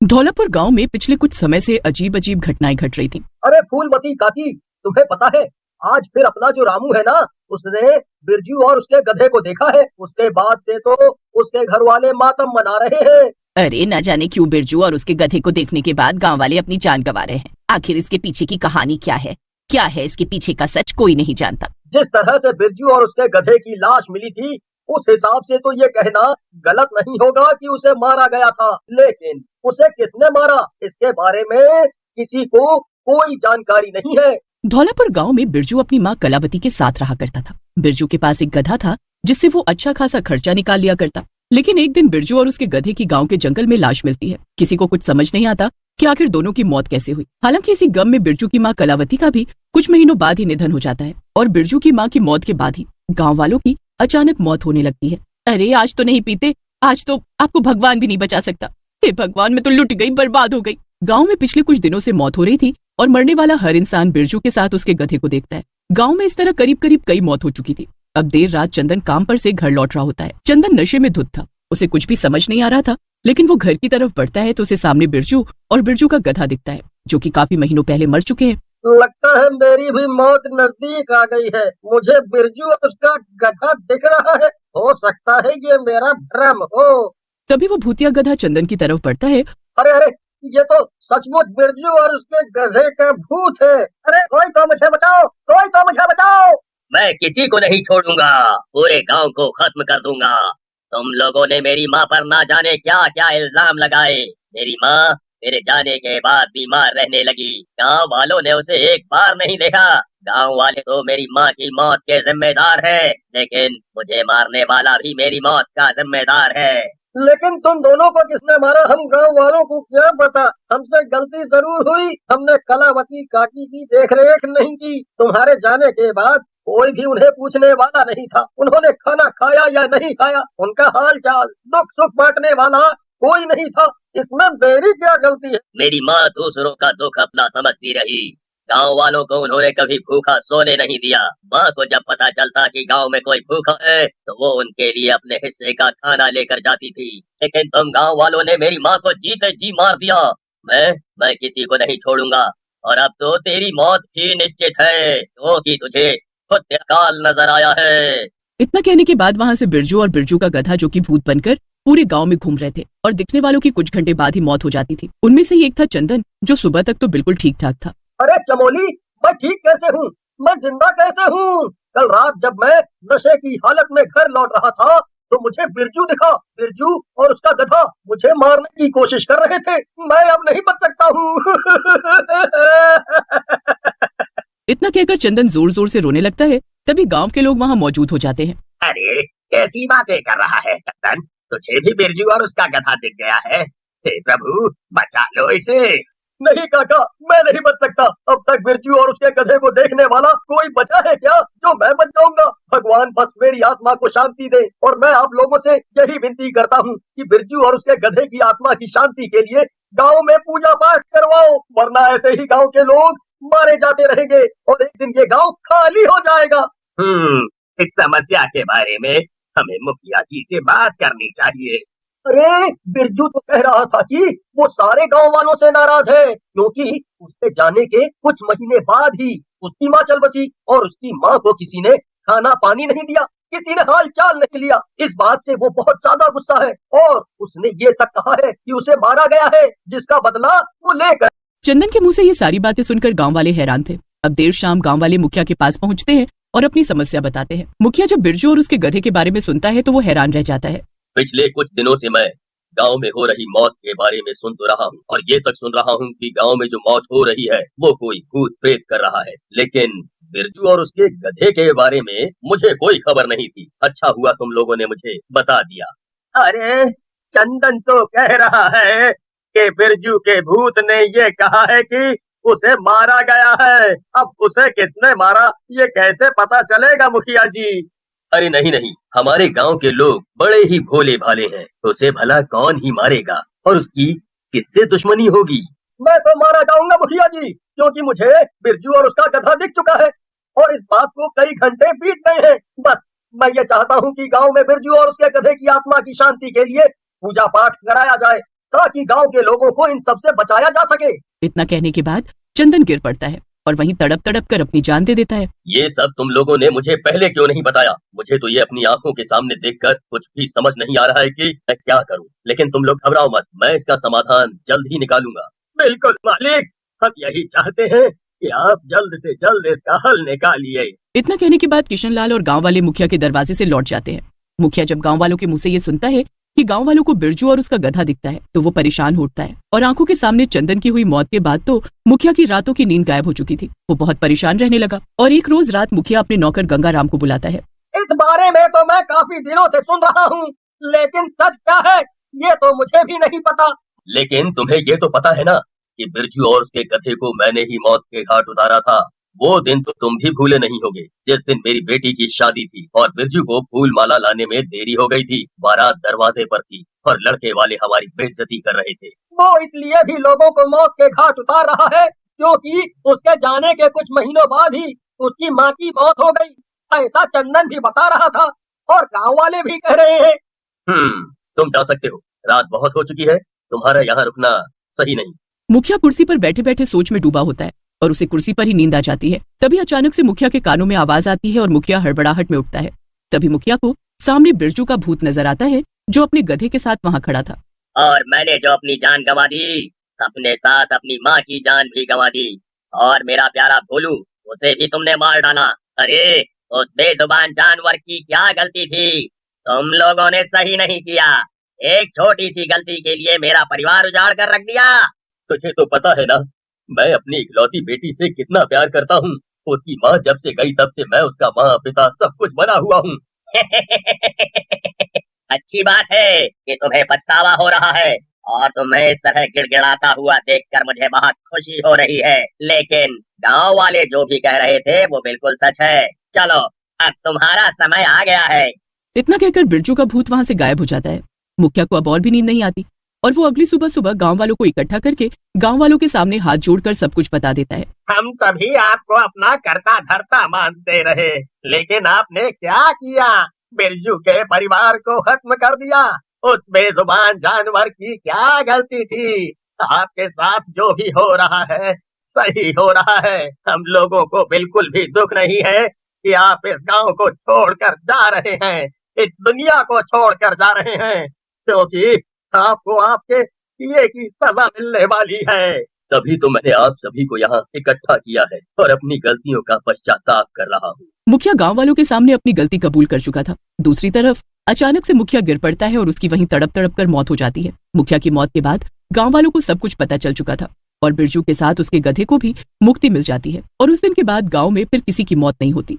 धौलापुर गांव में पिछले कुछ समय से अजीब अजीब घटनाएं घट रही थी। अरे फूलमती काकी, तुम्हें पता है आज फिर अपना जो रामू है ना, उसने बिरजू और उसके गधे को देखा है। उसके बाद से तो उसके घर वाले मातम मना रहे हैं। अरे न जाने क्यों बिरजू और उसके गधे को देखने के बाद गांव वाले अपनी जान गंवा रहे हैं। आखिर इसके पीछे की कहानी क्या है? क्या है इसके पीछे का सच, कोई नहीं जानता। जिस तरह से बिरजू और उसके गधे की लाश मिली थी, उस हिसाब से तो ये कहना गलत नहीं होगा कि उसे मारा गया था। लेकिन उसे किसने मारा, इसके बारे में किसी को कोई जानकारी नहीं है। धौलापुर गांव में बिरजू अपनी माँ कलावती के साथ रहा करता था। बिरजू के पास एक गधा था जिससे वो अच्छा खासा खर्चा निकाल लिया करता। लेकिन एक दिन बिरजू और उसके गधे की गांव के जंगल में लाश मिलती है। किसी को कुछ समझ नहीं आता कि आखिर दोनों की मौत कैसे हुई। हालांकि इसी गम में बिरजू की माँ कलावती का भी कुछ महीनों बाद ही निधन हो जाता है और बिरजू की माँ की मौत के बाद ही गाँव वालों की अचानक मौत होने लगती है। अरे आज तो नहीं पीते, आज तो आपको भगवान भी नहीं बचा सकता। हे भगवान, मैं तो लुट गई, बर्बाद हो गई। गांव में पिछले कुछ दिनों से मौत हो रही थी और मरने वाला हर इंसान बिरजू के साथ उसके गधे को देखता है। गांव में इस तरह करीब करीब कई मौत हो चुकी थी। अब देर रात चंदन काम पर से घर लौट रहा होता है। चंदन नशे में धुत था, उसे कुछ भी समझ नहीं आ रहा था। लेकिन वो घर की तरफ बढ़ता है तो उसे सामने बिरजू और बिरजू का गधा दिखता है, जो कि काफी महीनों पहले मर चुके हैं। लगता है मेरी भी मौत नजदीक आ गई है। मुझे बिरजू और उसका गधा दिख रहा है। हो सकता है ये मेरा भ्रम हो। तभी वो भूतिया गधा चंदन की तरफ बढ़ता है। अरे अरे, ये तो सचमुच बिरजू और उसके गधे का भूत है। अरे कोई तो मुझे बचाओ, कोई तो मुझे बचाओ। मैं किसी को नहीं छोड़ूंगा, पूरे गांव को खत्म कर दूंगा। तुम लोगों ने मेरी माँ पर ना जाने क्या क्या इल्जाम लगाए। मेरी माँ मेरे जाने के बाद बीमार रहने लगी। गांव वालों ने उसे एक बार नहीं देखा। गांव वाले तो मेरी माँ की मौत के जिम्मेदार हैं, लेकिन मुझे मारने वाला भी मेरी मौत का जिम्मेदार है। लेकिन तुम दोनों को किसने मारा, हम गांव वालों को क्या पता। हमसे गलती जरूर हुई, हमने कलावती काकी की देखरेख नहीं की। तुम्हारे जाने के बाद कोई भी उन्हें पूछने वाला नहीं था। उन्होंने खाना खाया या नहीं खाया, उनका हाल चाल दुख सुख बांटने वाला कोई नहीं था। इसमें मेरी क्या गलती है? मेरी माँ दूसरों का दुख अपना समझती रही। गांव वालों को उन्होंने कभी भूखा सोने नहीं दिया। माँ को जब पता चलता कि गांव में कोई भूखा है तो वो उनके लिए अपने हिस्से का खाना लेकर जाती थी। लेकिन तुम गांव वालों ने मेरी माँ को जीते जी मार दिया। मैं किसी को नहीं छोड़ूंगा, और अब तो तेरी मौत भी निश्चित है, क्योंकि तुझे खुद काल नजर आया है। इतना कहने के बाद वहाँ से बिरजू और बिरजू का गधा, जो कि भूत बनकर पूरे गांव में घूम रहे थे और दिखने वालों की कुछ घंटे बाद ही मौत हो जाती थी। उनमें से ही एक था चंदन, जो सुबह तक तो बिल्कुल ठीक ठाक था। अरे चमोली, मैं ठीक कैसे हूँ? मैं जिंदा कैसे हूँ? कल रात जब मैं नशे की हालत में घर लौट रहा था तो मुझे बिरजू दिखा। बिरजू और उसका गधा मुझे मारने की कोशिश कर रहे थे। मैं अब नहीं बच सकता हूँ। इतना कहकर चंदन जोर जोर से रोने लगता है। तभी गांव के लोग वहाँ मौजूद हो जाते हैं। अरे कैसी बातें कर रहा है चंदन, तुझे भी बिरजू और उसका गधा दिख गया है? हे प्रभु, बचा लो इसे। नहीं काका, मैं नहीं बच सकता। अब तक बिरजू और उसके गधे को देखने वाला कोई बचा है क्या जो मैं बच जाऊंगा? भगवान बस मेरी आत्मा को शांति दे। और मैं आप लोगों से यही विनती करता हूँ कि बिरजू और उसके गधे की आत्मा की शांति के लिए गाँव में पूजा पाठ करवाओ, वरना ऐसे ही गाँव के लोग मारे जाते रहेंगे और एक दिन ये गाँव खाली हो जाएगा। इस समस्या के बारे में हमें मुखिया जी से बात करनी चाहिए। अरे बिरजू तो कह रहा था कि वो सारे गांव वालों से नाराज है, क्योंकि उसके जाने के कुछ महीने बाद ही उसकी माँ चल बसी और उसकी माँ को किसी ने खाना पानी नहीं दिया, किसी ने हाल चाल नहीं लिया। इस बात से वो बहुत ज्यादा गुस्सा है और उसने ये तक कहा है कि उसे मारा गया है, जिसका बदला वो लेकर। चंदन के मुंह से ये सारी बातें सुनकर गांव वाले हैरान थे। अब देर शाम गांव वाले मुखिया के पास पहुंचते हैं और अपनी समस्या बताते हैं। मुखिया जब बिरजू और उसके गधे के बारे में सुनता है तो वो हैरान रह जाता है। पिछले कुछ दिनों से मैं गांव में हो रही मौत के बारे में सुन तो रहा हूँ, और ये तक सुन रहा हूँ कि गांव में जो मौत हो रही है वो कोई भूत प्रेत कर रहा है। लेकिन बिरजू और उसके गधे के बारे में मुझे कोई खबर नहीं थी। अच्छा हुआ तुम लोगों ने मुझे बता दिया। अरे चंदन तो कह रहा है कि बिरजू के भूत ने ये कहा है कि उसे मारा गया है। अब उसे किसने मारा ये कैसे पता चलेगा मुखिया जी? अरे नहीं नहीं, हमारे गांव के लोग बड़े ही भोले भाले हैं, तो उसे भला कौन ही मारेगा, और उसकी किससे दुश्मनी होगी? मैं तो मारा जाऊंगा मुखिया जी, क्योंकि मुझे बिरजू और उसका गधा दिख चुका है और इस बात को कई घंटे बीत गए हैं। बस मैं ये चाहता हूँ कि गांव में बिरजू और उसके गधे की आत्मा की शांति के लिए पूजा पाठ कराया जाए। ताकि गांव के लोगों को इन सब से बचाया जा सके। इतना कहने के बाद चंदन गिर पड़ता है और वहीं तड़प तड़प कर अपनी जान दे देता है। ये सब तुम लोगों ने मुझे पहले क्यों नहीं बताया? मुझे तो ये अपनी आंखों के सामने देखकर कुछ भी समझ नहीं आ रहा है कि मैं क्या करूं। लेकिन तुम लोग घबराओ मत, मैं इसका समाधान जल्द ही निकालूंगा। बिल्कुल मालिक, हम यही चाहते हैं कि आप जल्द से जल्द इसका हल निकालिए। इतना कहने के बाद किशनलाल और गांव वाले मुखिया के दरवाजे से लौट जाते हैं। मुखिया जब गांव वालों के मुंह से ये सुनता है कि गांव वालों को बिरजू और उसका गधा दिखता है तो वो परेशान होता है और आंखों के सामने चंदन की हुई मौत के बाद तो मुखिया की रातों की नींद गायब हो चुकी थी। वो बहुत परेशान रहने लगा और एक रोज रात मुखिया अपने नौकर गंगाराम को बुलाता है। इस बारे में तो मैं काफी दिनों से सुन रहा हूँ, लेकिन सच क्या है ये तो मुझे भी नहीं पता। लेकिन तुम्हें ये तो पता है ना कि बिरजू और उसके गधे को मैंने ही मौत के घाट उतारा था। वो दिन तो तुम भी भूले नहीं होगे जिस दिन मेरी बेटी की शादी थी और बिरजू को फूल माला लाने में देरी हो गई थी। बारात दरवाजे पर थी और लड़के वाले हमारी बेइज्जती कर रहे थे। वो इसलिए भी लोगों को मौत के घाट उतार रहा है क्योंकि उसके जाने के कुछ महीनों बाद ही उसकी माँ की मौत हो गई। ऐसा चंदन भी बता रहा था और गांव वाले भी कह रहे हैं। तुम जा सकते हो, रात बहुत हो चुकी है, तुम्हारा यहाँ रुकना सही नहीं। मुखिया कुर्सी पर बैठे बैठे सोच में डूबा होता है और उसे कुर्सी पर ही नींद आ जाती है। तभी अचानक से मुखिया के कानों में आवाज आती है और मुखिया हड़बड़ाहट में उठता है। तभी मुखिया को सामने बिरजू का भूत नजर आता है जो अपने गधे के साथ वहाँ खड़ा था। और मैंने जो अपनी जान गंवा दी, अपने साथ अपनी माँ की जान भी गंवा दी और मेरा प्यारा भोलू उसे भी तुमने मार डाला। अरे उस बेजुबान जानवर की क्या गलती थी? तुम लोगों ने सही नहीं किया। एक छोटी सी गलती के लिए मेरा परिवार उजाड़ कर रख दिया। तुझे तो पता है ना मैं अपनी इकलौती बेटी से कितना प्यार करता हूँ। उसकी माँ जब से गई तब से मैं उसका माँ पिता सब कुछ बना हुआ हूँ। अच्छी बात है कि तुम्हें पछतावा हो रहा है और तुम्हें इस तरह गिड़गिड़ाता हुआ देखकर मुझे बहुत खुशी हो रही है। लेकिन गांव वाले जो भी कह रहे थे वो बिल्कुल सच है। चलो अब तुम्हारा समय आ गया है। इतना कहकर बिरजू का भूत वहाँ से गायब हो जाता है। मुखिया को अब और भी नींद नहीं आती और वो अगली सुबह सुबह गांव वालों को इकट्ठा करके गांव वालों के सामने हाथ जोड़कर सब कुछ बता देता है। हम सभी आपको अपना करता धरता मानते रहे, लेकिन आपने क्या किया? बिरजू के परिवार को खत्म कर दिया। उस बेजुबान जानवर की क्या गलती थी? आपके साथ जो भी हो रहा है सही हो रहा है। हम लोगों को बिल्कुल भी दुख नहीं है कि आप इस गांव को छोड़कर जा रहे हैं, इस दुनिया को छोड़कर जा रहे हैं, क्योंकि आपको आपके किए की सजा मिलने वाली है। तभी तो मैंने आप सभी को यहाँ इकट्ठा किया है और अपनी गलतियों का पश्चाताप कर रहा हूँ। मुखिया गांव वालों के सामने अपनी गलती कबूल कर चुका था। दूसरी तरफ अचानक से मुखिया गिर पड़ता है और उसकी वहीं तड़प तड़प कर मौत हो जाती है। मुखिया की मौत के बाद गांव वालों को सब कुछ पता चल चुका था और बिरजू के साथ उसके गधे को भी मुक्ति मिल जाती है और उस दिन के बाद गांव में फिर किसी की मौत नहीं होती।